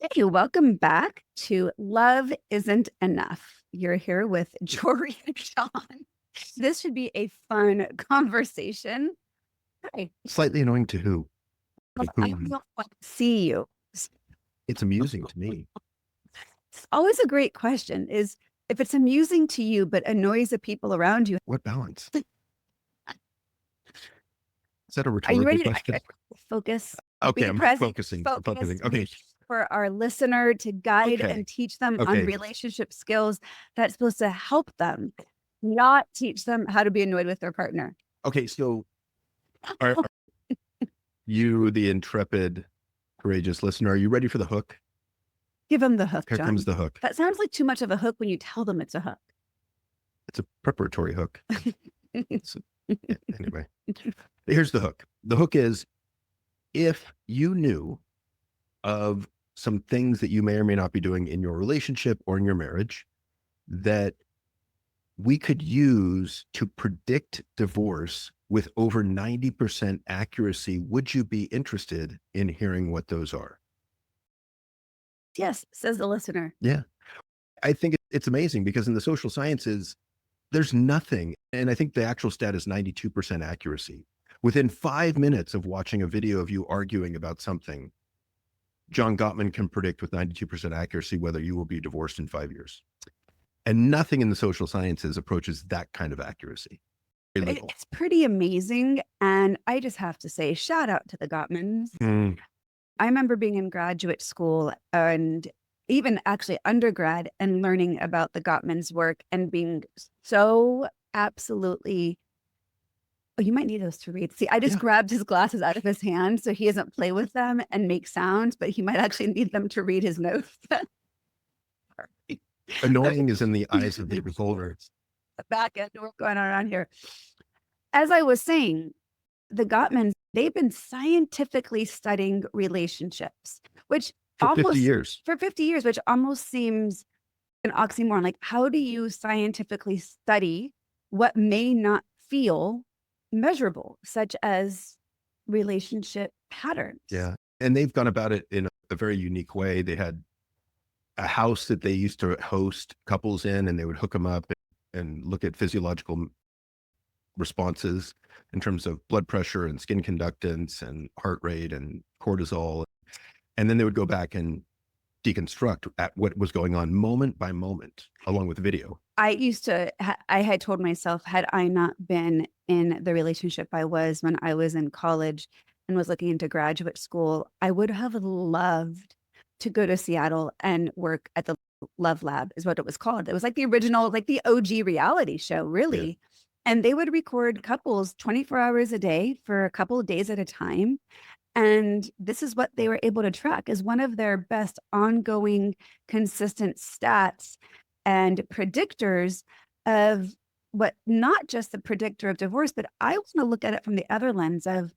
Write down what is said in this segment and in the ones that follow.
Hey, welcome back to Love Isn't Enough. You're here with Joree and Sean. This should be a fun conversation. Hi. Slightly annoying to who? I Whom? don't want to see you. It's amusing to me. It's always a great question is if it's amusing to you, but annoys the people around you. What balance? Is that a Are you rhetorical ready to question? focus? Okay, Be I'm present, focusing. focused Okay. for our listener to guide Okay. and teach them on Okay. relationship skills that's supposed to help them, not teach them how to be annoyed with their partner. Okay. So are you, the intrepid, courageous listener, are you ready for the hook? Give them the hook, Here John. comes the hook. That sounds like too much of a hook when you tell them it's a hook. It's a preparatory hook. Anyway, here's the hook. The hook is, if you knew of some things that you may or may not be doing in your relationship or in your marriage that we could use to predict divorce with over 90% accuracy, would you be interested in hearing what those are? Yes, says the listener. Yeah. I think it's amazing because in the social sciences, there's nothing. And I think the actual stat is 92% accuracy. Within 5 minutes of watching a video of you arguing about something, John Gottman can predict with 92% accuracy whether you will be divorced in 5 years. And nothing in the social sciences approaches that kind of accuracy. It's pretty amazing. And I just have to say, shout out to the Gottmans. I remember being in graduate school and even actually undergrad and learning about the Gottmans' work and being so absolutely. Oh, you might need those to read. See, I just grabbed his glasses out of his hand so he doesn't play with them and make sounds, but he might actually need them to read his notes. Annoying is in the eyes of the beholder. The back end work going on around here. As I was saying, the Gottmans, they've been scientifically studying relationships, which for 50 years. For 50 years, which almost seems an oxymoron. Like, how do you scientifically study what may not feel measurable, such as relationship patterns? Yeah. And they've gone about it in a very unique way. They had a house that they used to host couples in, and they would hook them up and look at physiological responses in terms of blood pressure and skin conductance and heart rate and cortisol. And then they would go back and deconstruct at what was going on moment by moment, along with video. I had told myself, had I not been in the relationship I was when I was in college and was looking into graduate school, I would have loved to go to Seattle and work at the Love Lab, is what it was called. It was like the original, like the OG reality show, really. Yeah. And they would record couples 24 hours a day for a couple of days at a time. And this is what they were able to track as one of their best ongoing, consistent stats and predictors of what, not just the predictor of divorce, but I want to look at it from the other lens of,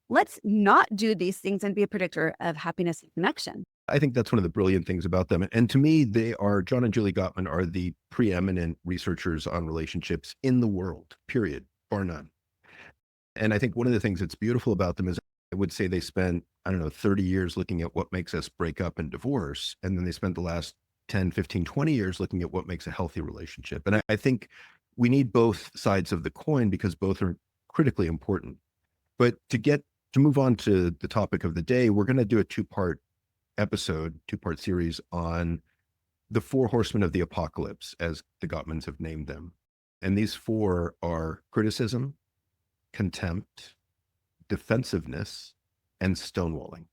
let's not do these things and be a predictor of happiness and connection. I think that's one of the brilliant things about them. And to me, John and Julie Gottman are the preeminent researchers on relationships in the world, period, bar none. And I think one of the things that's beautiful about them is, I would say they spent, 30 years looking at what makes us break up and divorce. And then they spent the last 10, 15, 20 years looking at what makes a healthy relationship. And I think we need both sides of the coin because both are critically important. But to move on to the topic of the day, we're going to do a two-part series on the Four Horsemen of the Apocalypse, as the Gottmans have named them. And these four are criticism, contempt, defensiveness, and stonewalling.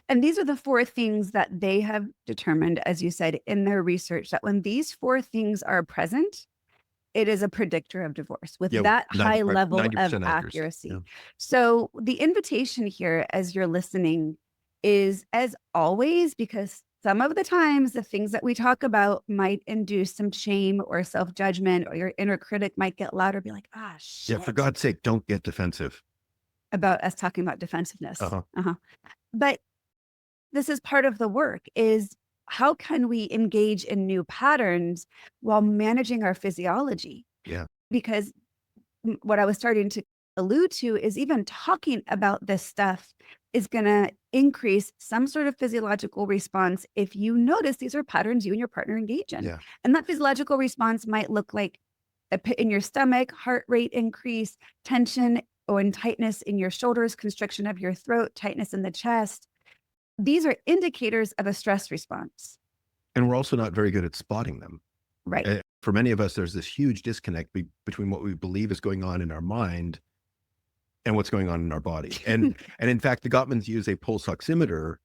And these are the four things that they have determined, as you said, in their research, that when these four things are present, it is a predictor of divorce with that high level of accuracy. Yeah. So the invitation here, as you're listening, is, as always, because some of the times the things that we talk about might induce some shame or self-judgment, or your inner critic might get louder, be like, shit. Yeah, for God's sake, don't get defensive. About us talking about defensiveness. But this is part of the work, is how can we engage in new patterns while managing our physiology? Yeah. Because what I was starting to allude to is even talking about this stuff is going to increase some sort of physiological response if you notice these are patterns you and your partner engage in. Yeah. And that physiological response might look like a pit in your stomach, heart rate increase, tension or tightness in your shoulders, constriction of your throat, tightness in the chest. These are indicators of a stress response. And we're also not very good at spotting them. Right. For many of us, there's this huge disconnect between what we believe is going on in our mind and what's going on in our body. And in fact, the Gottmans use a pulse oximeter.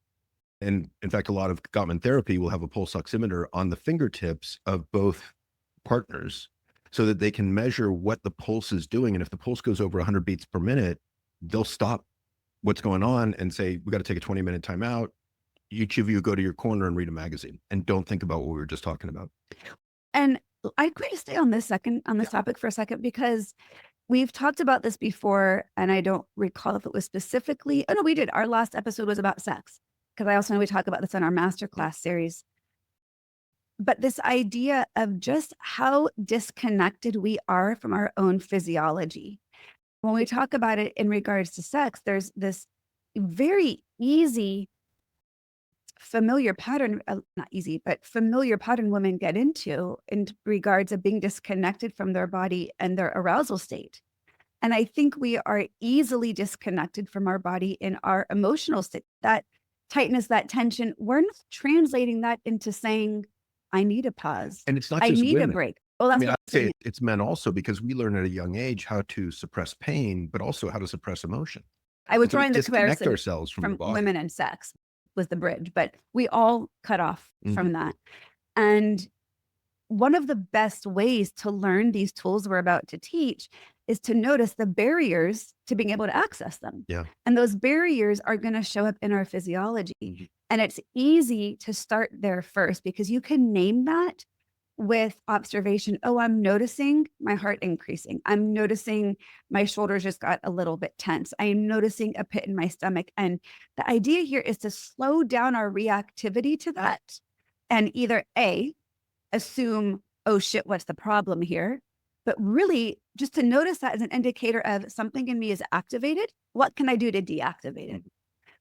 And in fact, a lot of Gottman therapy will have a pulse oximeter on the fingertips of both partners so that they can measure what the pulse is doing. And if the pulse goes over 100 beats per minute, they'll stop what's going on and say, we got to take a 20-minute time out. Each of you go to your corner and read a magazine and don't think about what we were just talking about. And I'd like to stay on this topic for a second, because we've talked about this before, and I don't recall if it was specifically, oh no, we did. Our last episode was about sex, because I also know we talk about this in our masterclass series. But this idea of just how disconnected we are from our own physiology. When we talk about it in regards to sex, there's this very easy, familiar pattern, not easy, but familiar pattern women get into in regards of being disconnected from their body and their arousal state. And I think we are easily disconnected from our body in our emotional state. That tightness, that tension, we're not translating that into saying, I need a pause. And it's not I just need women. a break. Well, that's I mean, what I'd say it's men also, because we learn at a young age how to suppress pain, but also how to suppress emotion. I was And so we drawing the disconnect comparison ourselves from the body. women and sex was the bridge, but we all cut off from that. And one of the best ways to learn these tools we're about to teach is to notice the barriers to being able to access them. Yeah. And those barriers are going to show up in our physiology. And it's easy to start there first, because you can name that with observation. Oh, I'm noticing my heart increasing. I'm noticing my shoulders just got a little bit tense. I'm noticing a pit in my stomach. And the idea here is to slow down our reactivity to that and either A, assume, oh shit, what's the problem here? But really just to notice that as an indicator of something in me is activated. What can I do to deactivate it?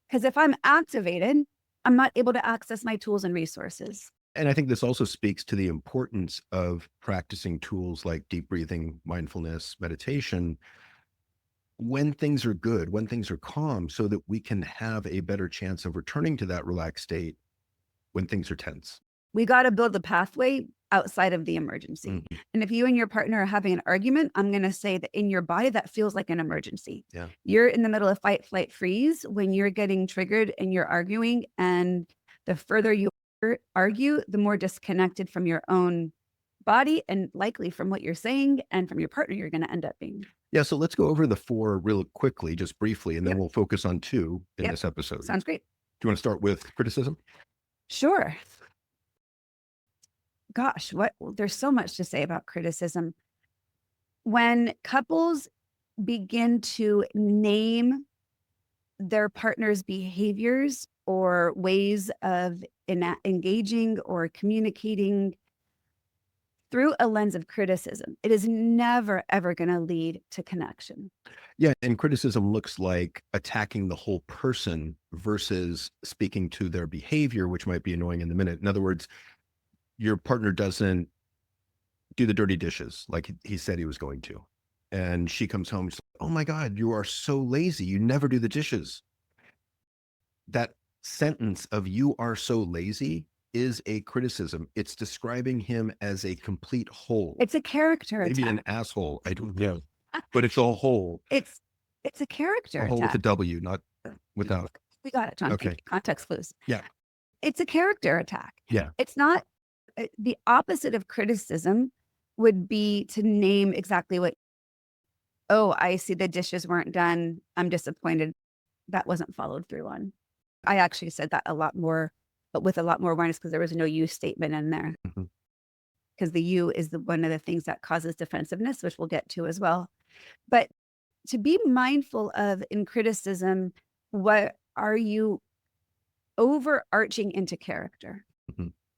Because if I'm activated, I'm not able to access my tools and resources. And I think this also speaks to the importance of practicing tools like deep breathing, mindfulness, meditation, when things are good, when things are calm, so that we can have a better chance of returning to that relaxed state when things are tense. We got to build the pathway outside of the emergency. And if you and your partner are having an argument, I'm going to say that in your body, that feels like an emergency. Yeah. You're in the middle of fight, flight, freeze when you're getting triggered and you're arguing. And the further you argue, the more disconnected from your own body and likely from what you're saying and from your partner you're going to end up being. Yeah. So let's go over the 4 real quickly, just briefly, and then we'll focus on 2 in this episode. Sounds great. Do you want to start with criticism? Sure. Gosh, there's so much to say about criticism. When couples begin to name their partner's behaviors or ways of engaging or communicating through a lens of criticism, it is never, ever going to lead to connection. Yeah. And criticism looks like attacking the whole person versus speaking to their behavior, which might be annoying in the minute. In other words, your partner doesn't do the dirty dishes like he said he was going to. And she comes home, she's like, oh my God, you are so lazy. You never do the dishes. That sentence of "you are so lazy" is a criticism. It's describing him as a complete whole. It's a character Maybe attack. an asshole. I don't know. But it's a whole. It's a character a whole attack. with a W, not without. We got it, John. Okay. Context clues. Yeah. It's a character attack. Yeah. It's not the opposite of criticism would be to name exactly what, oh, I see the dishes weren't done. I'm disappointed. That wasn't followed through on. I actually said that a lot more, but with a lot more awareness, because there was no you statement in there. Because the you is one of the things that causes defensiveness, which we'll get to as well. But to be mindful of in criticism, what are you overarching into character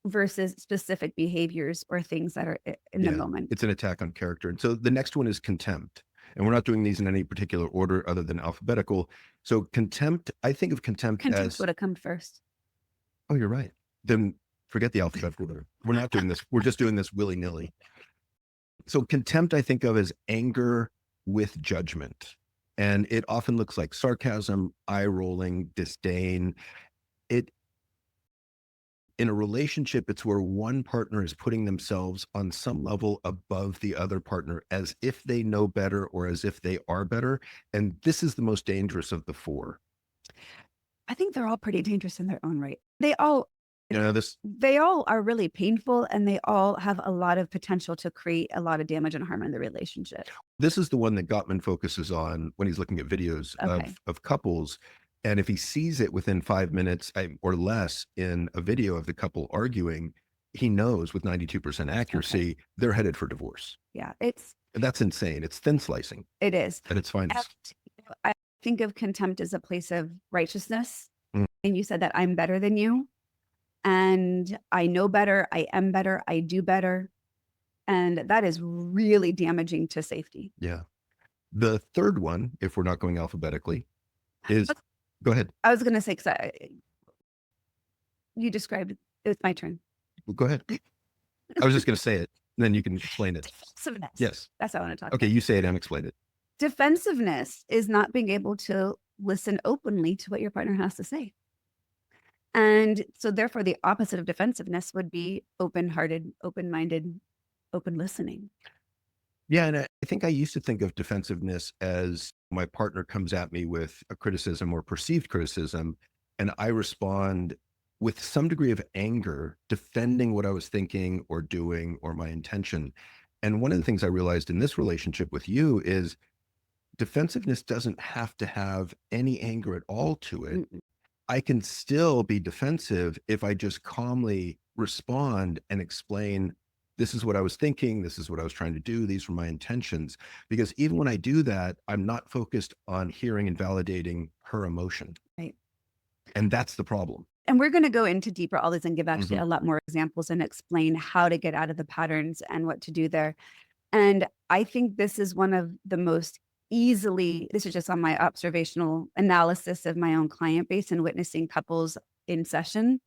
versus specific behaviors or things that are in the moment? It's an attack on character. And so the next one is contempt. And we're not doing these in any particular order other than alphabetical. So contempt, I think of contempt Contempt as, would have come first. oh, you're right. Then forget the alphabetical order. We're not doing this. We're just doing this willy-nilly. So contempt, I think of as anger with judgment. And it often looks like sarcasm, eye rolling, disdain. It, in a relationship, it's where one partner is putting themselves on some level above the other partner as if they know better or as if they are better. And this is the most dangerous of the four. I think they're all pretty dangerous in their own right. They all are really painful, and they all have a lot of potential to create a lot of damage and harm in the relationship. This is the one that Gottman focuses on when he's looking at videos Okay. of couples. And if he sees it within 5 minutes or less in a video of the couple arguing, he knows with 92% accuracy, they're headed for divorce. Yeah, And that's insane. It's thin slicing it is. at its finest. I think of contempt as a place of righteousness. Mm. And you said that I'm better than you, and I know better, I am better, I do better. And that is really damaging to safety. Yeah. The third one, if we're not going alphabetically, is, go ahead. I was going to say, because you described, it's my turn. Well, go ahead. I was just going to say it, and then you can explain it. Defensiveness. Yes. That's what I want to talk Okay, about. you say it and explain it. Defensiveness is not being able to listen openly to what your partner has to say. And so therefore the opposite of defensiveness would be open-hearted, open-minded, open listening. Yeah, and I think I used to think of defensiveness as my partner comes at me with a criticism or perceived criticism, and I respond with some degree of anger, defending what I was thinking or doing or my intention. And one of the things I realized in this relationship with you is defensiveness doesn't have to have any anger at all to it. Mm-mm. I can still be defensive if I just calmly respond and explain, this is what I was thinking, this is what I was trying to do, these were my intentions. Because even when I do that, I'm not focused on hearing and validating her emotion. Right. And that's the problem. And we're going to go into deeper all this and give actually a lot more examples and explain how to get out of the patterns and what to do there. And I think this is one of the most this is just on my observational analysis of my own client base and witnessing couples in session.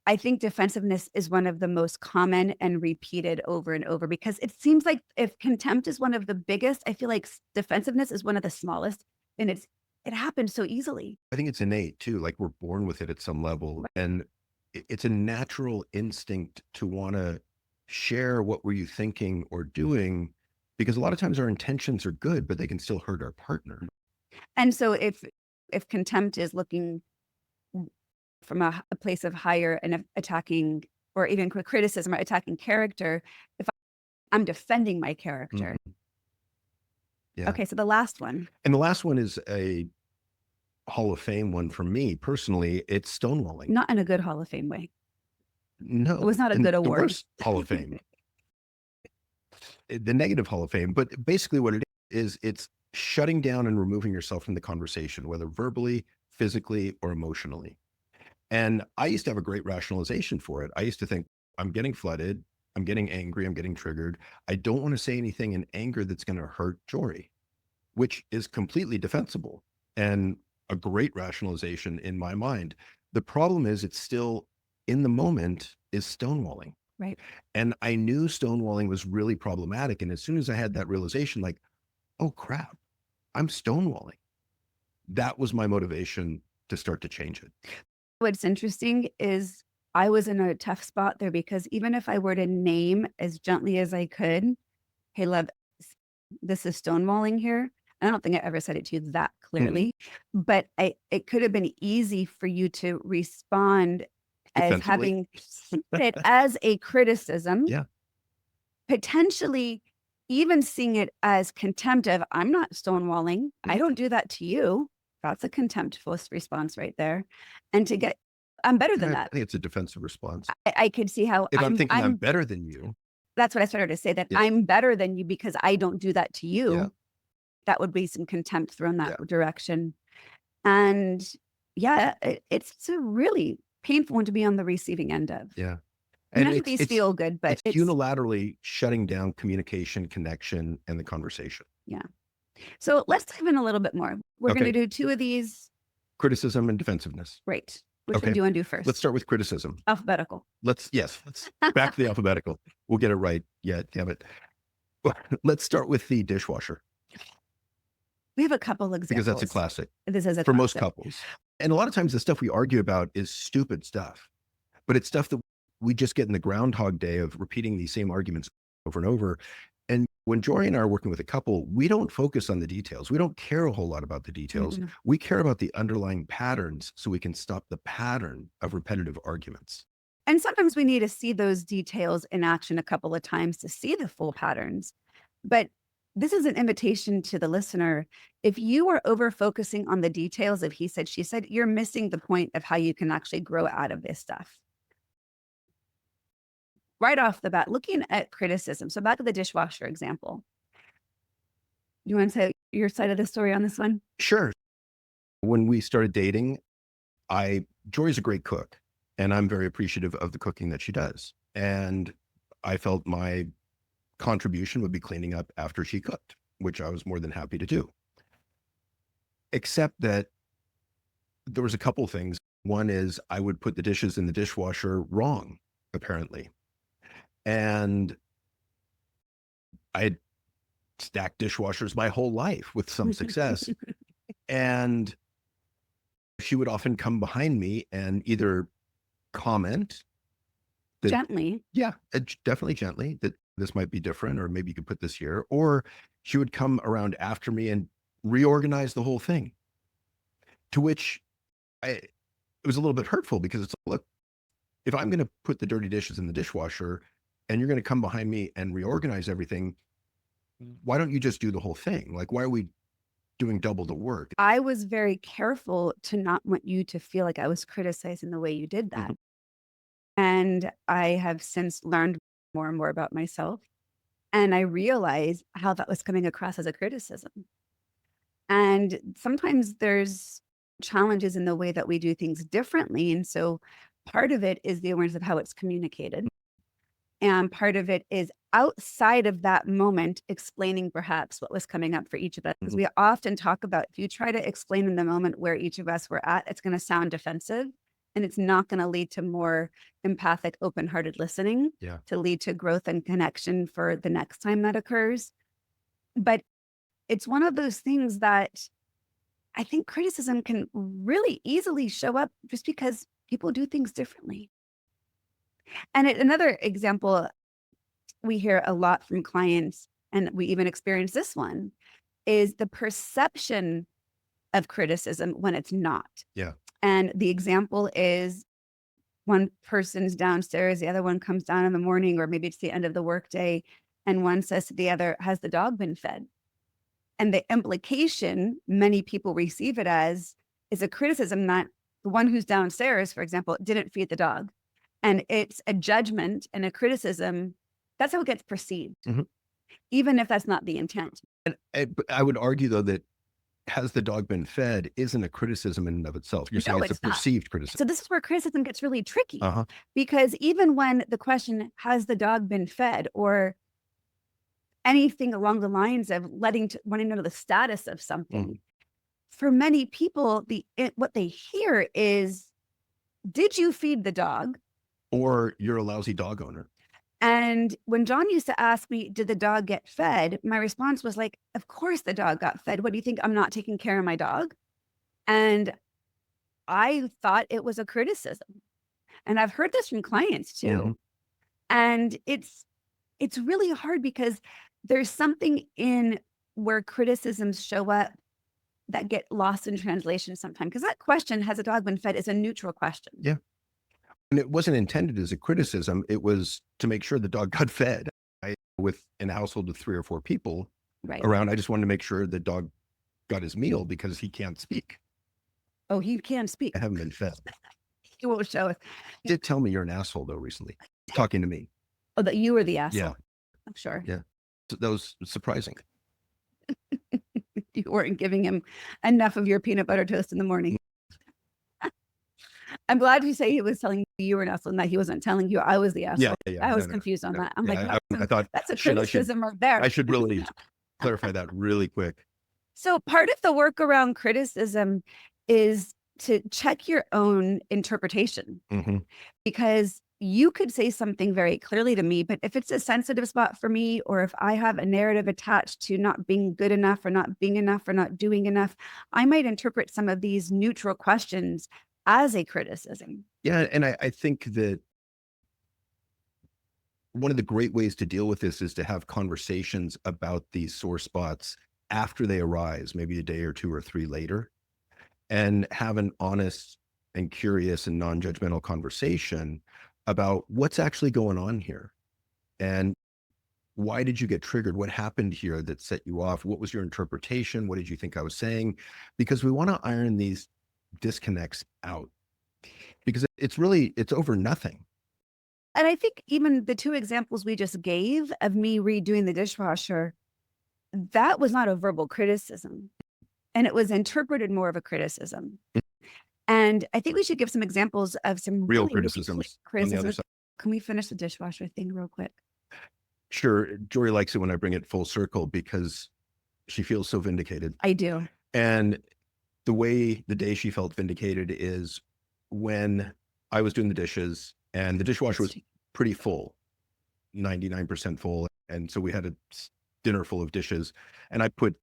I think defensiveness is one of the most common and repeated over and over, because it seems like if contempt is one of the biggest, I feel like defensiveness is one of the smallest, and it happens so easily. I think it's innate too, like we're born with it at some level. And it's a natural instinct to want to share what were you thinking or doing, because a lot of times our intentions are good, but they can still hurt our partner. And so if contempt is looking from a place of higher and attacking, or even criticism or attacking character, if I'm defending my character. Yeah. Okay, so the last one. And the last one is a Hall of Fame one for me personally. It's stonewalling. Not in a good Hall of Fame way. No, it was not a good award. The worst Hall of Fame. The negative Hall of Fame. But basically what it is, it's shutting down and removing yourself from the conversation, whether verbally, physically, or emotionally. And I used to have a great rationalization for it. I used to think, I'm getting flooded, I'm getting angry, I'm getting triggered. I don't want to say anything in anger that's going to hurt Joree, which is completely defensible and a great rationalization in my mind. The problem is it's still in the moment is stonewalling. Right. And I knew stonewalling was really problematic. And as soon as I had that realization, like, oh crap, I'm stonewalling. That was my motivation to start to change it. What's interesting is I was in a tough spot there, because even if I were to name as gently as I could, hey, love, this is stonewalling here. I don't think I ever said it to you that clearly, but it could have been easy for you to respond as having it as a criticism. Yeah. Potentially even seeing it as contempt of, I'm not stonewalling. I don't do that to you. That's a contemptful response right there. And to get, I'm better than that. I think it's a defensive response. I could see how if I'm thinking I'm better than you. That's what I started to say, that I'm better than you because I don't do that to you. Yeah. That would be some contempt thrown that direction. And yeah, it's a really painful one to be on the receiving end of. Yeah. And none of these feel good, but it's unilaterally shutting down communication, connection, and the conversation. Yeah. So let's dive in a little bit more. We're going to Okay. do two of these. Criticism and defensiveness. Great. Which one Okay. do you want to do first? Let's start with criticism. Alphabetical. Let's back to the alphabetical. We'll get it right. Yeah, damn it. Let's start with the dishwasher We have a couple examples. because that's a classic This is a for most classic. couples. And a lot of times the stuff we argue about is stupid stuff, but it's stuff that we just get in the Groundhog Day of repeating these same arguments over and over. And when Joree and I are working with a couple, we don't focus on the details. We don't care a whole lot about the details. Mm-mm. We care about the underlying patterns so we can stop the pattern of repetitive arguments. And sometimes we need to see those details in action a couple of times to see the full patterns. But this is an invitation to the listener. If you are over focusing on the details of he said, she said, you're missing the point of how you can actually grow out of this stuff. Right off the bat, looking at criticism. So back to the dishwasher example. You want to say your side of the story on this one? Sure. When we started dating, Joree's a great cook, and I'm very appreciative of the cooking that she does. And I felt my contribution would be cleaning up after she cooked, which I was more than happy to do. Except that there was a couple things. One is I would put the dishes in the dishwasher wrong, apparently. And I had stacked dishwashers my whole life with some success. And she would often come behind me and either comment that, Gently. yeah, definitely gently, that this might be different, or maybe you could put this here, or she would come around after me and reorganize the whole thing. To which it was a little bit hurtful because it's, look, if I'm going to put the dirty dishes in the dishwasher and you're going to come behind me and reorganize everything, why don't you just do the whole thing? Like, why are we doing double the work? I was very careful to not want you to feel like I was criticizing the way you did that. And I have since learned more and more about myself. And I realized how that was coming across as a criticism. And sometimes there's challenges in the way that we do things differently. And so part of it is the awareness of how it's communicated. And part of it is outside of that moment, explaining perhaps what was coming up for each of us. Because we often talk about, if you try to explain in the moment where each of us were at, it's going to sound defensive, and it's not going to lead to more empathic, open-hearted listening, to lead to growth and connection for the next time that occurs. But it's one of those things that I think criticism can really easily show up just because people do things differently. And another example we hear a lot from clients, and we even experience this one, is the perception of criticism when it's not. Yeah. And the example is one person's downstairs, the other one comes down in the morning, or maybe it's the end of the workday, and one says to the other, has the dog been fed? And the implication many people receive it as is a criticism that the one who's downstairs, for example, didn't feed the dog. And it's a judgment and a criticism. That's how it gets perceived, even if that's not the intent. And I would argue, though, that has the dog been fed isn't a criticism in and of itself. You're saying it's a perceived criticism. So this is where criticism gets really tricky, because even when the question, has the dog been fed, or anything along the lines of wanting to know the status of something, for many people, what they hear is, did you feed the dog? Or you're a lousy dog owner. And when John used to ask me, did the dog get fed? My response was like, of course the dog got fed. What do you think? I'm not taking care of my dog? And I thought it was a criticism. And I've heard this from clients too. And it's really hard because there's something in where criticisms show up that get lost in translation sometimes. Because that question, has a dog been fed, is a neutral question. Yeah. And it wasn't intended as a criticism. It was to make sure the dog got fed. With in a household of 3 or 4 people around, I just wanted to make sure the dog got his meal because he can't speak. Oh, he can speak. I haven't been fed. He won't show us. He did tell me you're an asshole, though, recently, talking to me. Oh, that you were the asshole. Yeah. I'm sure. Yeah. So that was surprising. You weren't giving him enough of your peanut butter toast in the morning. I'm glad you say he was telling you were an asshole and that he wasn't telling you I was the asshole. Yeah. I was confused on that. I'm like, I thought that's a criticism right there. I should really clarify that really quick. So part of the work around criticism is to check your own interpretation, because you could say something very clearly to me, but if it's a sensitive spot for me, or if I have a narrative attached to not being good enough or not being enough or not doing enough, I might interpret some of these neutral questions as a criticism. Yeah, and I think that one of the great ways to deal with this is to have conversations about these sore spots after they arise, maybe a day or two or three later, and have an honest and curious and non-judgmental conversation about what's actually going on here. And why did you get triggered? What happened here that set you off? What was your interpretation? What did you think I was saying? Because we want to iron these disconnects out, because it's over nothing. And I think even the two examples we just gave of me redoing the dishwasher, that was not a verbal criticism, and it was interpreted more of a criticism. And I think we should give some examples of some Real really criticisms on the other side. Can we finish the dishwasher thing real quick? Sure. Joree likes it when I bring it full circle because she feels so vindicated. I do. And the day she felt vindicated is when I was doing the dishes and the dishwasher was pretty full, 99% full. And so we had a dinner full of dishes, and I put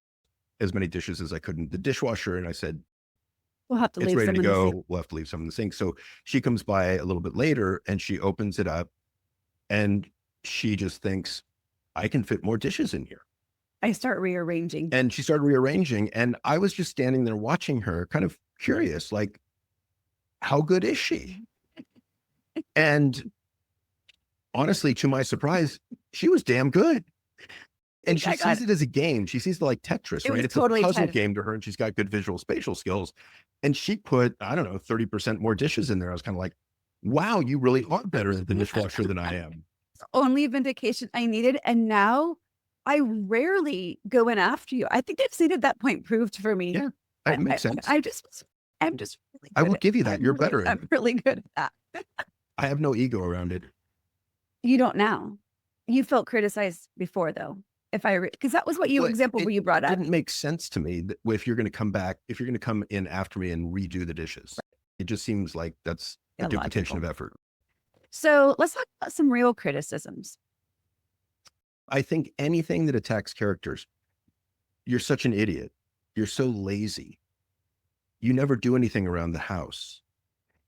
as many dishes as I could in the dishwasher. And I said, we'll have to it's leave ready some to in the go. sink. We'll have to leave some in the sink. So she comes by a little bit later and she opens it up and she just thinks, I can fit more dishes in here. I start rearranging. And she started rearranging. And I was just standing there watching her, kind of curious, like, how good is she? And honestly, to my surprise, she was damn good. And she sees it as a game. She sees it like Tetris, right? It's totally a puzzle game to her, and she's got good visual spatial skills. And she put, I don't know, 30% more dishes in there. I was kind of like, wow, you really are better at the dishwasher than I am. It's only vindication I needed. And now I rarely go in after you. I think I've seen at that point proved for me. Yeah, that makes sense. I'm just really good. I will give you that. You're better at it. I'm really good at that. I have no ego around it. You don't now. You felt criticized before, though. Because that was what example where you brought up. It didn't make sense to me that if you're going to come back, if you're going to come in after me and redo the dishes, it just seems like that's a duplication of effort. So let's talk about some real criticisms. I think anything that attacks characters, you're such an idiot. You're so lazy. You never do anything around the house.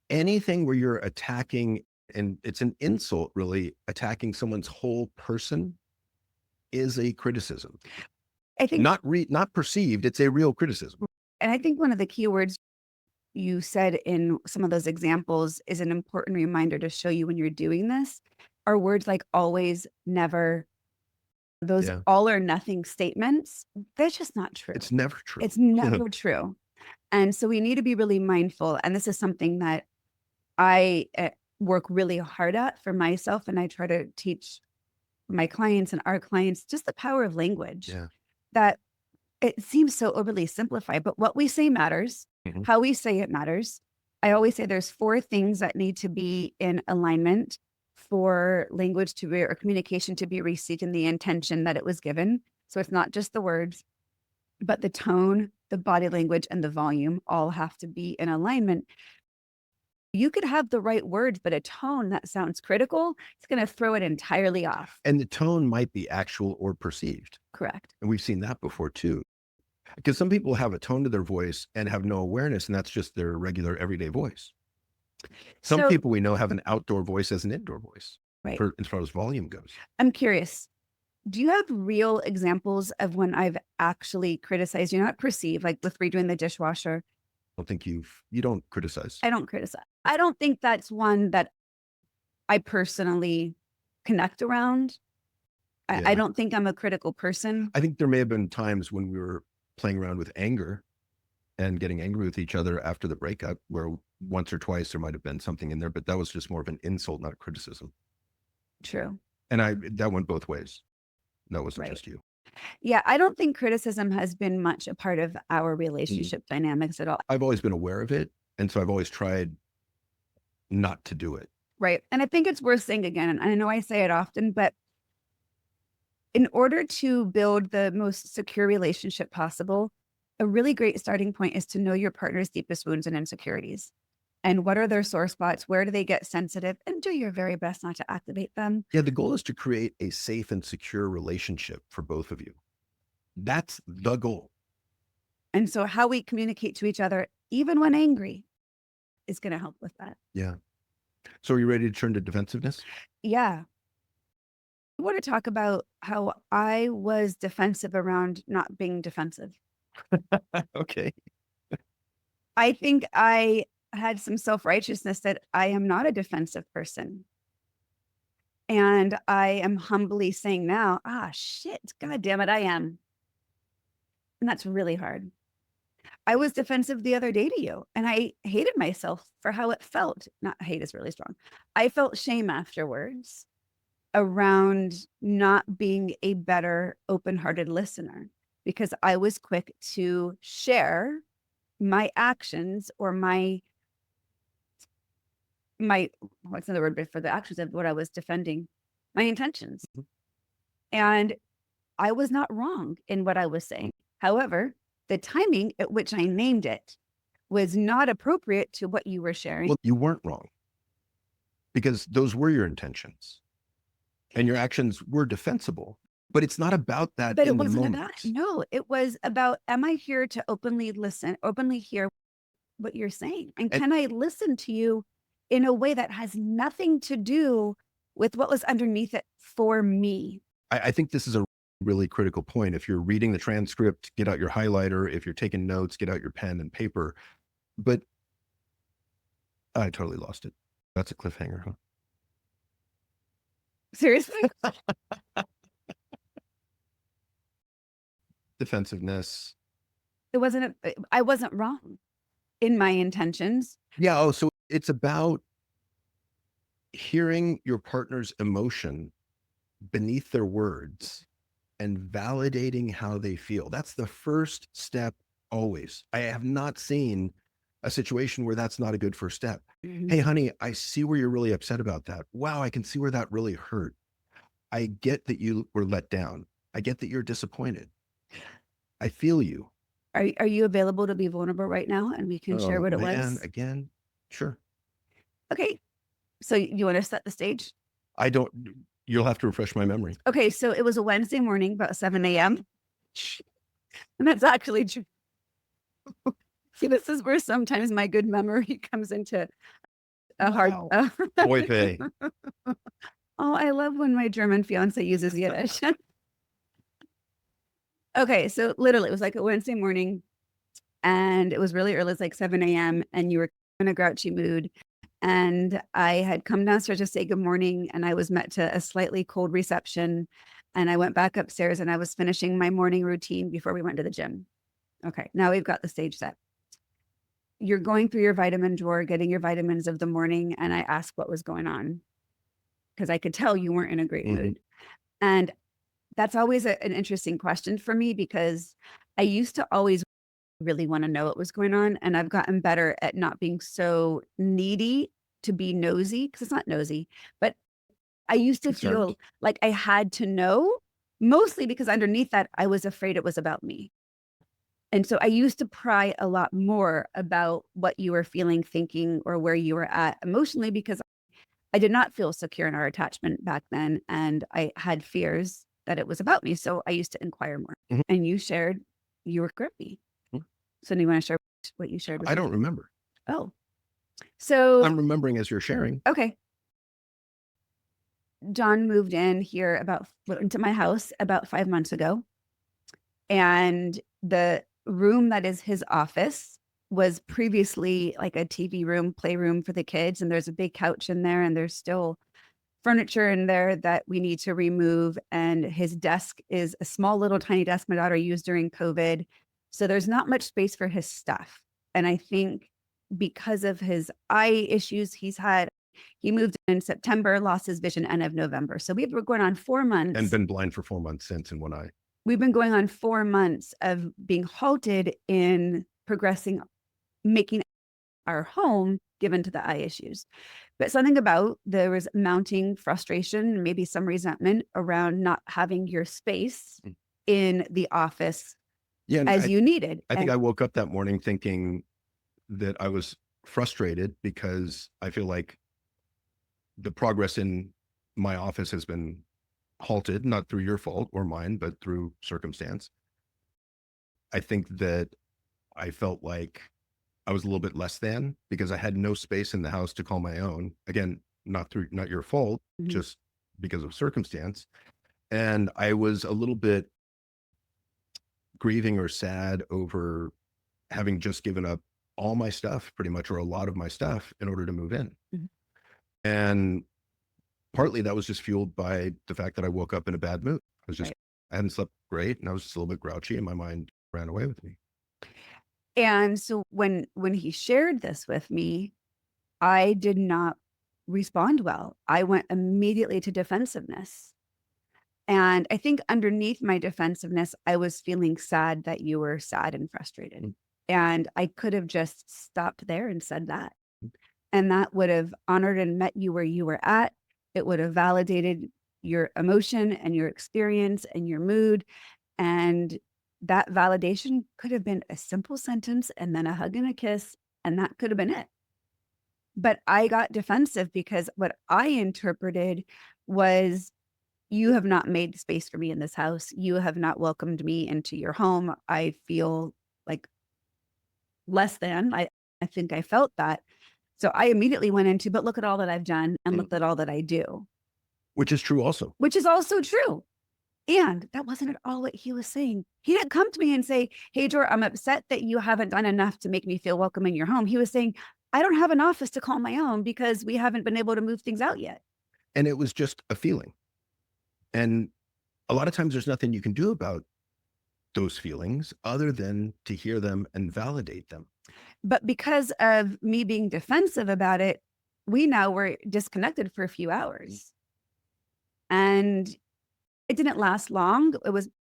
Anything where you're attacking, and it's an insult, really, attacking someone's whole person is a criticism. I think not perceived, it's a real criticism. And I think one of the key words you said in some of those examples is an important reminder to show you when you're doing this are words like always, never, those all or nothing statements. That's just not true. It's never true. It's never true. And so we need to be really mindful. And this is something that I work really hard at for myself. And I try to teach my clients and our clients just the power of language. That it seems so overly simplified, but what we say matters. How we say it matters. I always say there's 4 things that need to be in alignment for language to be, or communication to be received in the intention that it was given. So it's not just the words, but the tone, the body language, and the volume all have to be in alignment. You could have the right words, but a tone that sounds critical, it's going to throw it entirely off. And the tone might be actual or perceived. Correct. And we've seen that before too. Because some people have a tone to their voice and have no awareness, and that's just their regular everyday voice. Some people we know have an outdoor voice as an indoor voice, right? As far as volume goes. I'm curious. Do you have real examples of when I've actually criticized you, not perceived, like with redoing the dishwasher? I don't think you don't criticize. I don't criticize. I don't think that's one that I personally connect around. I don't think I'm a critical person. I think there may have been times when we were playing around with anger and getting angry with each other after the breakup, where once or twice there might have been something in there, but that was just more of an insult, not a criticism. True. And that went both ways. That wasn't just you. Yeah, I don't think criticism has been much a part of our relationship dynamics at all. I've always been aware of it, and so I've always tried not to do it. Right. And I think it's worth saying again, and I know I say it often, but in order to build the most secure relationship possible, A really great starting point is to know your partner's deepest wounds and insecurities. And what are their sore spots? Where do they get sensitive? And do your very best not to activate them. Yeah, the goal is to create a safe and secure relationship for both of you. That's the goal. And so how we communicate to each other, even when angry, is going to help with that. Yeah. So are you ready to turn to defensiveness? Yeah. I want to talk about how I was defensive around not being defensive. Okay. I think I had some self-righteousness that I am not a defensive person. And I am humbly saying now, shit, God damn it, I am. And that's really hard. I was defensive the other day to you, and I hated myself for how it felt. Not hate is really strong. I felt shame afterwards around not being a better open-hearted listener because I was quick to share my actions or my what's another word for the actions of what I was defending, my intentions. Mhm. And I was not wrong in what I was saying. However, the timing at which I named it was not appropriate to what you were sharing. Well, you weren't wrong because those were your intentions and your actions were defensible, but it's not about that But in it the wasn't moment. about, no, it was about, am I here to openly listen, openly hear what you're saying? And And can I listen to you in a way that has nothing to do with what was underneath it for me? I think this is a really critical point. If you're reading the transcript, get out your highlighter. If you're taking notes, get out your pen and paper. But I totally lost it. That's a cliffhanger, huh? Seriously? Defensiveness. I wasn't wrong in my intentions. Yeah. Oh, so it's about hearing your partner's emotion beneath their words and validating how they feel. That's the first step always. I have not seen a situation where that's not a good first step. Mhm. Hey, honey, I see where you're really upset about that. Wow, I can see where that really hurt. I get that you were let down. I get that you're disappointed. I feel you. Are you available to be vulnerable right now and we can share Oh, what it man, was? again, sure. Okay. So you want to set the stage? I don't, you'll have to refresh my memory. Okay. So it was a Wednesday morning, about 7 a.m. And that's actually true. See, this is where sometimes my good memory comes into a hard. Wow. Boy, pay. Oh, I love when my German fiance uses Yiddish. Okay. So literally, it was like a Wednesday morning and it was really early. It's like 7 a.m. and you were in a grouchy mood. And I had come downstairs to say good morning and I was met to a slightly cold reception. And I went back upstairs and I was finishing my morning routine before we went to the gym. Okay, now we've got the stage set. You're going through your vitamin drawer, getting your vitamins of the morning. And I asked what was going on because I could tell you weren't in a great mood. And that's always an interesting question for me because I used to always really want to know what was going on. And I've gotten better at not being so needy to be nosy because it's not nosy, but I used to feel like I had to know, mostly because underneath that, I was afraid it was about me. And so I used to pry a lot more about what you were feeling, thinking, or where you were at emotionally because I did not feel secure in our attachment back then. And I had fears that it was about me. So I used to inquire more. Mhm. And you shared you were grumpy. Mhm. So do you want to share what you shared with I me? don't remember. Oh, so I'm remembering as you're sharing. okay. John moved in here into my house about 5 months ago. And the room that is his office was previously like a TV room, playroom for the kids. And there's a big couch in there and there's still furniture in there that we need to remove. And his desk is a small little tiny desk my daughter used during COVID. So there's not much space for his stuff. And I think because of his eye issues he moved in September, lost his vision end of November. So we were going on 4 months. And been blind for 4 months since in one eye. We've been going on 4 months of being halted in progressing, making our home given to the eye issues. But something about there was mounting frustration, maybe some resentment around not having your space in the office Yeah. And as you needed. I think And I woke up that morning thinking that I was frustrated because I feel like the progress in my office has been halted, not through your fault or mine, but through circumstance. I think that I felt like I was a little bit less than because I had no space in the house to call my own. Again, not your fault, Mhm. just because of circumstance. And I was a little bit grieving or sad over having just given up all my stuff, pretty much, or a lot of my stuff in order to move in. Mhm. And partly that was just fueled by the fact that I woke up in a bad mood. Right. I hadn't slept great and I was just a little bit grouchy and my mind ran away with me. And so when he shared this with me, I did not respond well. I went immediately to defensiveness. And I think underneath my defensiveness, I was feeling sad that you were sad and frustrated. Mm. And I could have just stopped there and said that. And that would have honored and met you where you were at. It would have validated your emotion and your experience and your mood. And that validation could have been a simple sentence and then a hug and a kiss, and that could have been it. But I got defensive because what I interpreted was, you have not made space for me in this house. You have not welcomed me into your home. I feel like less than. I think I felt that. So I immediately went into, but look at all that I've done and look Mm. at all that I do, Which is true also. which is also true. And that wasn't at all what he was saying. He didn't come to me and say, "Hey, Jor, I'm upset that you haven't done enough to make me feel welcome in your home." He was saying, "I don't have an office to call my own because we haven't been able to move things out yet." And it was just a feeling. And a lot of times there's nothing you can do about those feelings other than to hear them and validate them. But because of me being defensive about it, we now were disconnected for a few hours. And it didn't last long.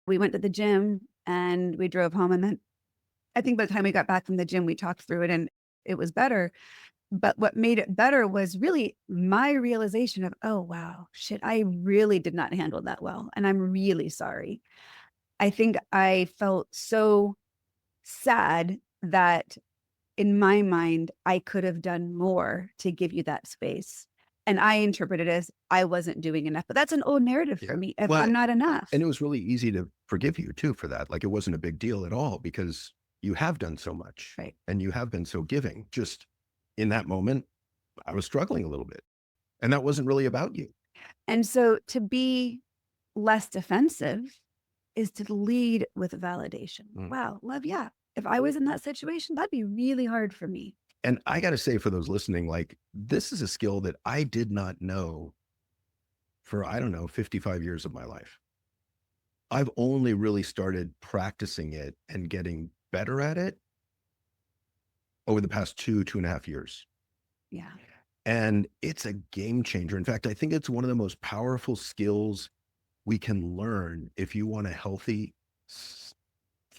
We went to the gym and we drove home. And then I think by the time we got back from the gym, we talked through it and it was better. But what made it better was really my realization of, oh, wow, shit, I really did not handle that well. And I'm really sorry. I think I felt so sad that in my mind, I could have done more to give you that space. And I interpret it as I wasn't doing enough. But that's an old narrative Yeah. for me. If Well, I'm not enough. and it was really easy to forgive you too for that. Like it wasn't a big deal at all because you have done so much Right. and you have been so giving. Just in that moment, I was struggling a little bit. And that wasn't really about you. And so to be less defensive is to lead with validation. Mm. Wow, love, yeah. If I was in that situation, that'd be really hard for me. And I got to say, for those listening, like this is a skill that I did not know for, I don't know, 55 years of my life. I've only really started practicing it and getting better at it over the past 2.5 years. Yeah. And it's a game changer. In fact, I think it's one of the most powerful skills we can learn if you want a healthy,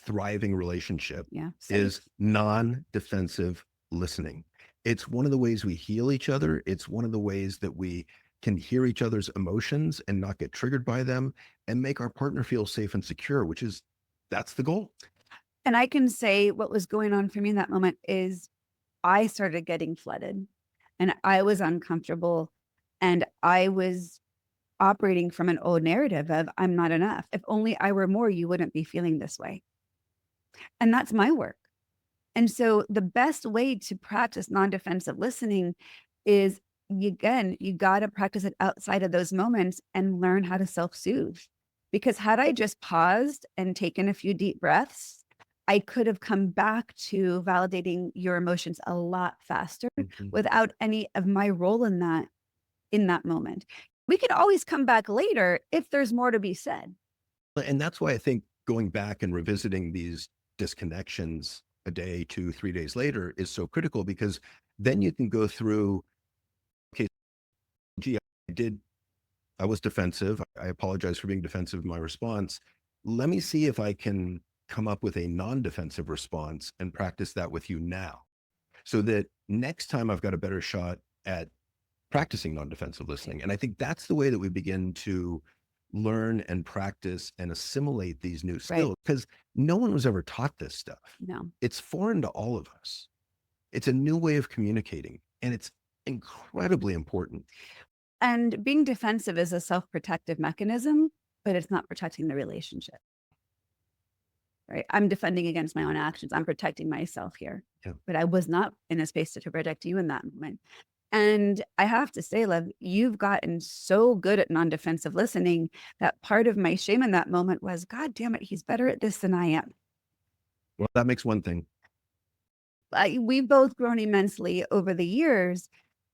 thriving relationship Yeah. is Safe. non-defensive listening. It's one of the ways we heal each other. It's one of the ways that we can hear each other's emotions and not get triggered by them and make our partner feel safe and secure, that's the goal. And I can say what was going on for me in that moment is I started getting flooded and I was uncomfortable and I was operating from an old narrative of I'm not enough. If only I were more, you wouldn't be feeling this way. And that's my work. And so the best way to practice non-defensive listening is you got to practice it outside of those moments and learn how to self-soothe. Because had I just paused and taken a few deep breaths, I could have come back to validating your emotions a lot faster Mhm. without any of my role in that moment. We can always come back later if there's more to be said. And that's why I think going back and revisiting these disconnections a day, 2, 3 days later is so critical because then you can go through, okay, gee, I was defensive. I apologize for being defensive in my response. Let me see if I can come up with a non-defensive response and practice that with you now so that next time I've got a better shot at practicing non-defensive listening. And I think that's the way that we begin to learn and practice and assimilate these new Right. skills because no one was ever taught this stuff. No. It's foreign to all of us. It's a new way of communicating, and it's incredibly important. And being defensive is a self-protective mechanism, but it's not protecting the relationship. Right? I'm defending against my own actions. I'm protecting myself here. Yeah. But I was not in a space to protect you in that moment. And I have to say, love, you've gotten so good at non-defensive listening that part of my shame in that moment was, God damn it, he's better at this than I am. Well, that makes one thing. We've both grown immensely over the years.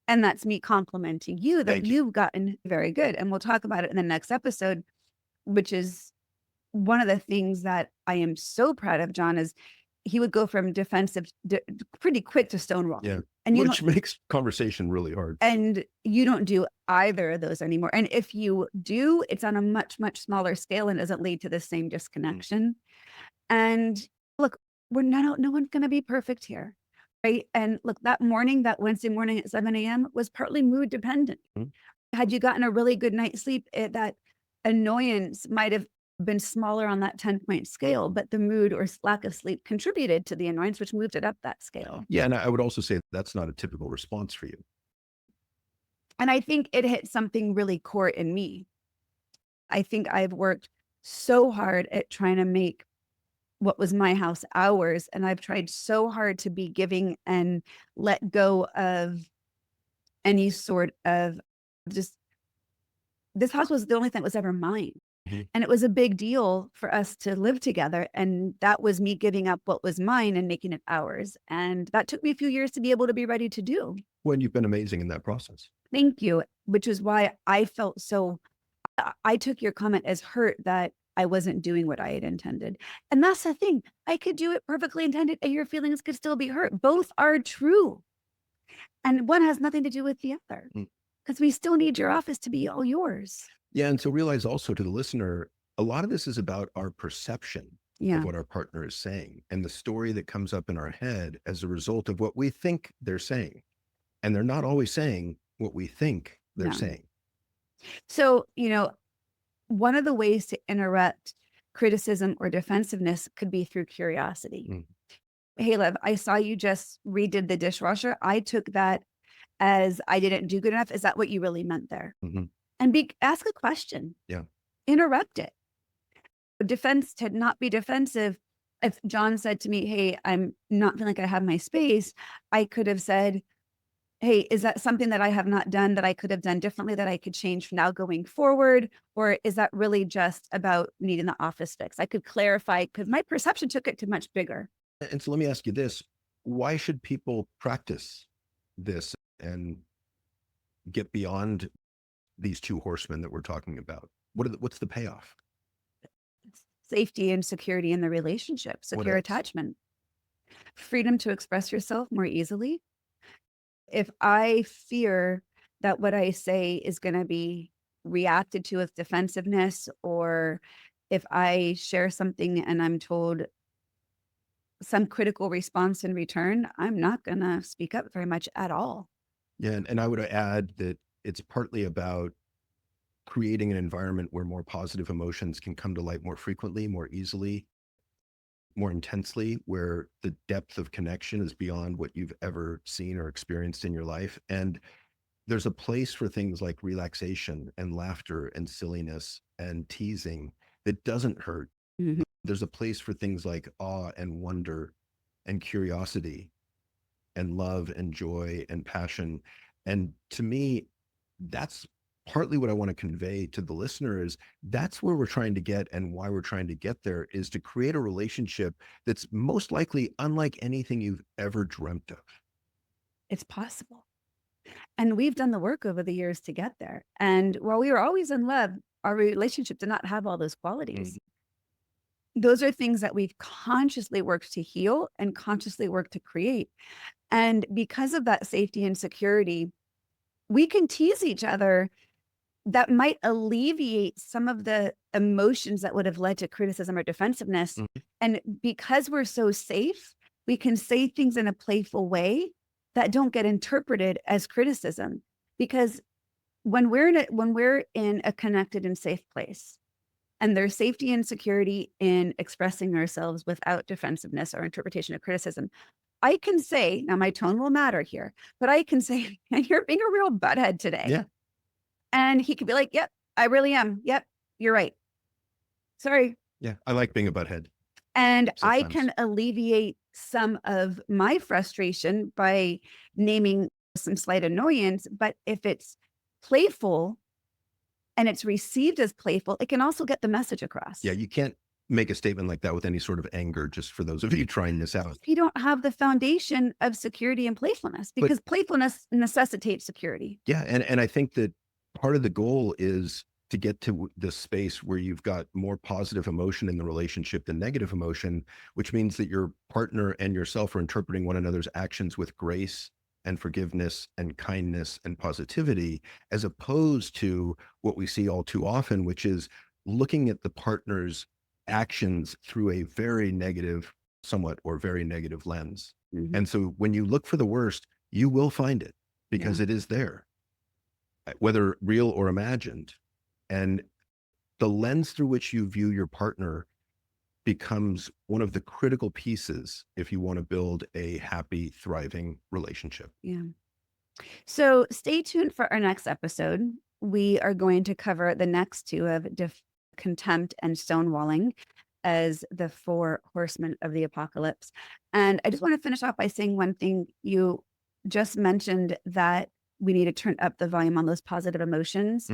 And that's me complimenting you that Thank you. you've gotten very good. And we'll talk about it in the next episode, which is one of the things that I am so proud of John is he would go from defensive pretty quick to stonewalling. Yeah. And you Which makes conversation really hard. and you don't do either of those anymore. And if you do, it's on a much, much smaller scale and doesn't lead to the same disconnection. And look, no one's going to be perfect here. Right. And look, that Wednesday morning at 7 a.m. was partly mood dependent. Had you gotten a really good night's sleep, that annoyance might have been smaller on that 10-point scale, but the mood or lack of sleep contributed to the annoyance, which moved it up that scale. Yeah. And I would also say that's not a typical response for you. And I think it hit something really core in me. I think I've worked so hard at trying to make what was my house ours. And I've tried so hard to be giving and let go of any sort of just, this house was the only thing that was ever mine. And it was a big deal for us to live together. And that was me giving up what was mine and making it ours. And that took me a few years to be able to be ready to do. Well, you've been amazing in that process. Thank you. Which is why I felt so, I took your comment as hurt that I wasn't doing what I had intended. And that's the thing. I could do it perfectly intended and your feelings could still be hurt. Both are true. And one has nothing to do with the other because we still need your office to be all yours. Yeah. And so realize also to the listener, a lot of this is about our perception of what our partner is saying and the story that comes up in our head as a result of what we think they're saying. And they're not always saying what we think they're saying. So, one of the ways to interrupt criticism or defensiveness could be through curiosity. Hey, love, I saw you just redid the dishwasher. I took that as I didn't do good enough. Is that what you really meant there? And ask a question. Yeah. Interrupt it. Defense to not be defensive. If John said to me, hey, I'm not feeling like I have my space, I could have said, hey, is that something that I have not done that I could have done differently that I could change from now going forward? Or is that really just about needing the office fix? I could clarify because my perception took it to much bigger. And so let me ask you this. Why should people practice this and get beyond these two horsemen that we're talking about? What's the payoff? Safety and security in the relationship, secure attachment, freedom to express yourself more easily. If I fear that what I say is going to be reacted to with defensiveness, or if I share something and I'm told some critical response in return, I'm not going to speak up very much at all. Yeah. And I would add that it's partly about creating an environment where more positive emotions can come to light more frequently, more easily, more intensely, where the depth of connection is beyond what you've ever seen or experienced in your life. And there's a place for things like relaxation and laughter and silliness and teasing that doesn't hurt. There's a place for things like awe and wonder and curiosity and love and joy and passion. And to me, that's partly what I want to convey to the listener is that's where we're trying to get, and why we're trying to get there is to create a relationship that's most likely unlike anything you've ever dreamt of. It's possible. And we've done the work over the years to get there. And while we were always in love, our relationship did not have all those qualities. Those are things that we've consciously worked to heal and consciously worked to create. And because of that safety and security, we can tease each other that might alleviate some of the emotions that would have led to criticism or defensiveness. And because we're so safe, we can say things in a playful way that don't get interpreted as criticism, because when we're in a connected and safe place, and there's safety and security in expressing ourselves without defensiveness or interpretation of criticism, I can say, now my tone will matter here, but I can say, you're being a real butthead today. Yeah. And he could be like, yep, I really am. Yep, you're right. Sorry. Yeah. I like being a butthead. And I Sometimes. can alleviate some of my frustration by naming some slight annoyance. But if it's playful and it's received as playful, it can also get the message across. Yeah. You can't make a statement like that with any sort of anger, just for those of you trying this out. If you don't have the foundation of security and playfulness, because playfulness necessitates security. Yeah. And I think that part of the goal is to get to the space where you've got more positive emotion in the relationship than negative emotion, which means that your partner and yourself are interpreting one another's actions with grace and forgiveness and kindness and positivity, as opposed to what we see all too often, which is looking at the partner's actions through a very negative, somewhat, or very negative lens. Mhm. And so when you look for the worst, you will find it, because it is there, whether real or imagined. And the lens through which you view your partner becomes one of the critical pieces if you want to build a happy, thriving relationship. Yeah. So stay tuned for our next episode. We are going to cover the next two of Contempt and Stonewalling as the four horsemen of the apocalypse. And I just want to finish off by saying one thing. You just mentioned that we need to turn up the volume on those positive emotions,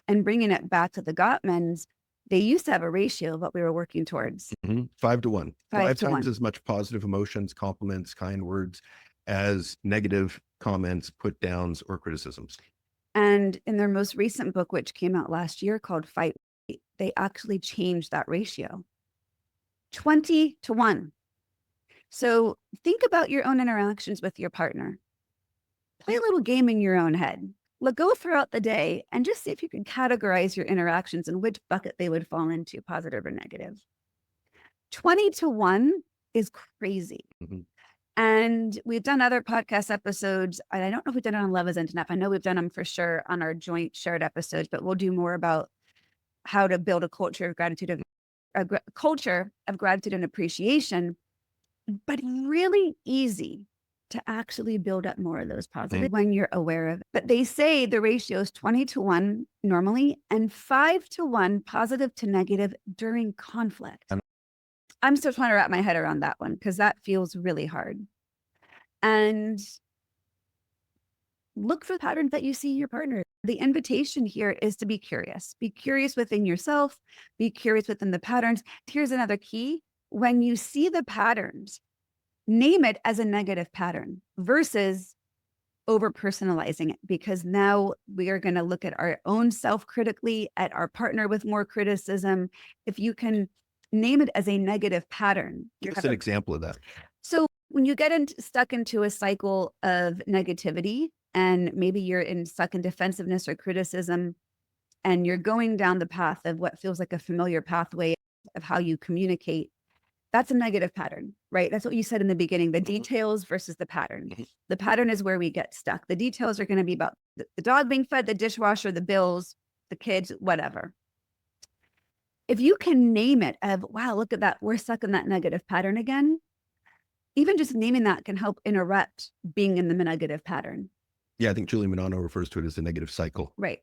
and bringing it back to the Gottmans. They used to have a ratio of what we were working towards. 5 to 1, 5 5 to times 1. as much positive emotions, compliments, kind words, as negative comments, put downs, or criticisms. And in their most recent book, which came out last year, called Fight, they actually changed that ratio 20 to 1. So think about your own interactions with your partner. Play a little game in your own head. Go throughout the day and just see if you can categorize your interactions and which bucket they would fall into, positive or negative. 20 to 1 is crazy. And we've done other podcast episodes. And I don't know if we've done it on Love Isn't Enough. I know we've done them for sure on our joint shared episodes, but we'll do more about how to build a culture of gratitude, and appreciation. But really easy to actually build up more of those positive when you're aware of it. But they say the ratio is 20 to 1 normally, and 5 to 1 positive to negative during conflict. I'm still trying to wrap my head around that one, because that feels really hard. And look for the patterns that you see in your partner. The invitation here is to be curious. Be curious within yourself. Be curious within the patterns. Here's another key. When you see the patterns, name it as a negative pattern versus over personalizing it, because now we are going to look at our own self critically, at our partner with more criticism. If you can name it as a negative pattern, Give us an example of that. So when you get stuck into a cycle of negativity, and maybe you're stuck in defensiveness or criticism, and you're going down the path of what feels like a familiar pathway of how you communicate, that's a negative pattern, right? That's what you said in the beginning, the details versus the pattern. The pattern is where we get stuck. The details are going to be about the dog being fed, the dishwasher, the bills, the kids, whatever. If you can name it of, wow, look at that, we're stuck in that negative pattern again. Even just naming that can help interrupt being in the negative pattern. Yeah, I think Julie Manano refers to it as a negative cycle. Right.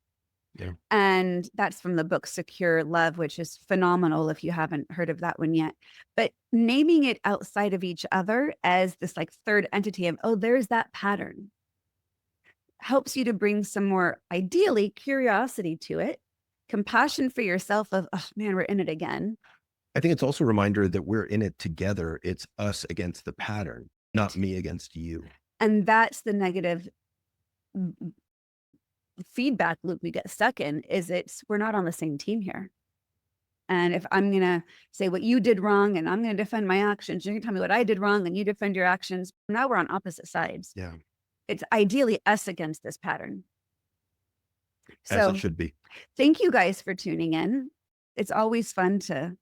Yeah. And that's from the book Secure Love, which is phenomenal if you haven't heard of that one yet. But naming it outside of each other as this like third entity of, oh, there's that pattern, helps you to bring some more, ideally, curiosity to it, compassion for yourself of, oh man, we're in it again. I think it's also a reminder that we're in it together. It's us against the pattern, not me against you. And that's the negative feedback loop we get stuck in, is we're not on the same team here. And if I'm going to say what you did wrong and I'm going to defend my actions, you're going to tell me what I did wrong and you defend your actions. Now we're on opposite sides. Yeah. It's ideally us against this pattern. As it should be. Thank you guys for tuning in. It's always fun to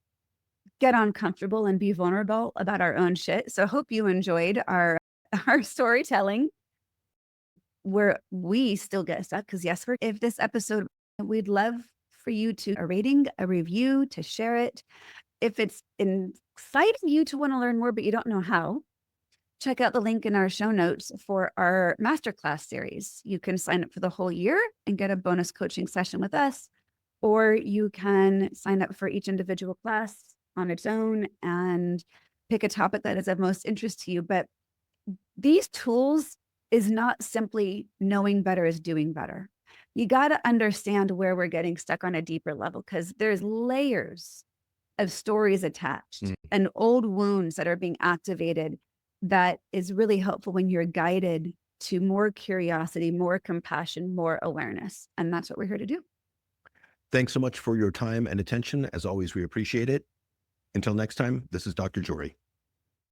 get uncomfortable and be vulnerable about our own shit. So hope you enjoyed our storytelling. where we still get stuck, because yes, if this episode, we'd love for you to a rating, a review, to share it. If it's inciting you to want to learn more, but you don't know how, check out the link in our show notes for our masterclass series. You can sign up for the whole year and get a bonus coaching session with us, or you can sign up for each individual class on its own and pick a topic that is of most interest to you. But these tools is not simply knowing better is doing better. You got to understand where we're getting stuck on a deeper level, because there's layers of stories attached Mm. and old wounds that are being activated. That is really helpful when you're guided to more curiosity, more compassion, more awareness. And that's what we're here to do. Thanks so much for your time and attention. As always, we appreciate it. Until next time, this is Dr. Joree.